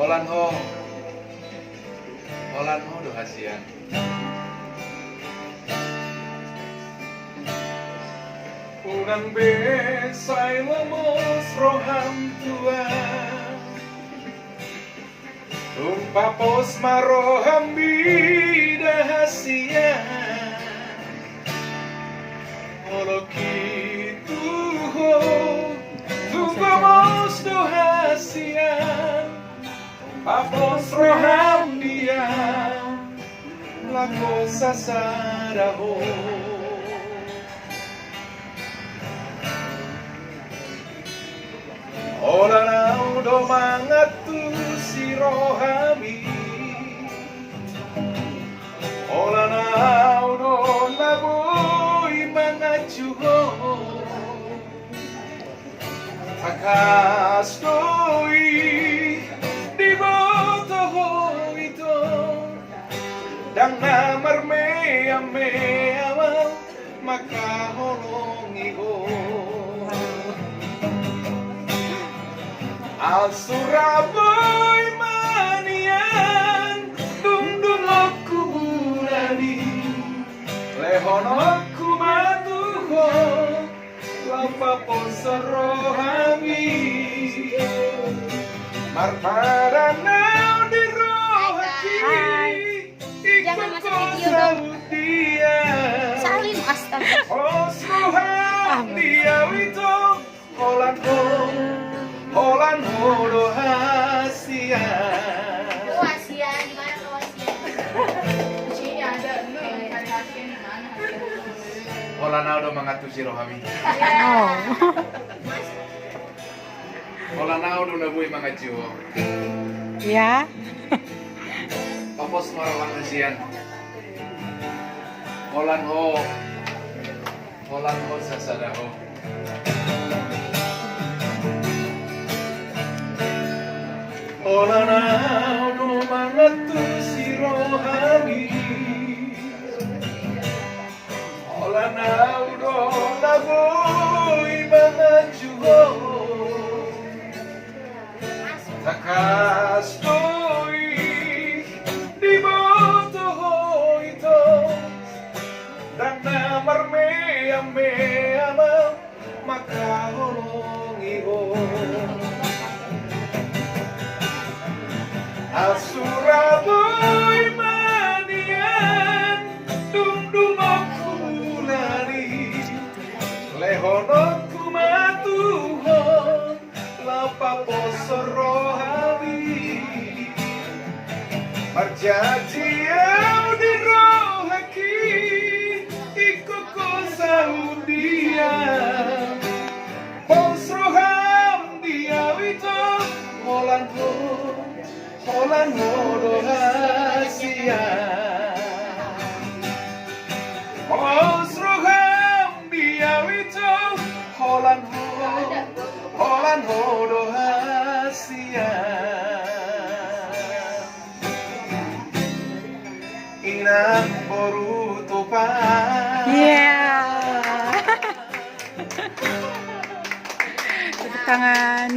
Holan ho do hasian. Unang besay lamos roham tua Tumpapos maroham bida hasian Olo kitu ho Tumpapos do hasian Tumpapos roham dia Lako sasaraho Holan au do mangatu si rohami Holan au do laboy mangachuho Akas doi di boto ho ito Dang na marme ame amal makaholongi ho Al Suraboy manian Dundunokku bulani Lehonokku matuho Lapa posorohami Marparanau di rohaki Jangan masuk video dong. Salim astaga. Osroham dia wito Holan ho do hasian. Oh, Asia, gimana kalau Asia? Di sini ada lu yang cari hasian di mana? Holan do mangatu si rohami. Oh. Holan do nabuy mangachu. Ya. Papos marawan hasian. Holan ho sasadaho. Holan do mangatu si rohami. Holan do naboy mangachu. Takas doi di boto ho ito Dan na marme ame ama makaholongi ho Asuraboy manian Dundunokku bulani Lehonokku matuhon Lapa posorohami Marjaji au di rohaki Ikoko saudia Posroham dia wito Holan ho do hasian Posroham dia wito Holan ho do hasian Inang boruto pa Yeah. Tepuk tangan.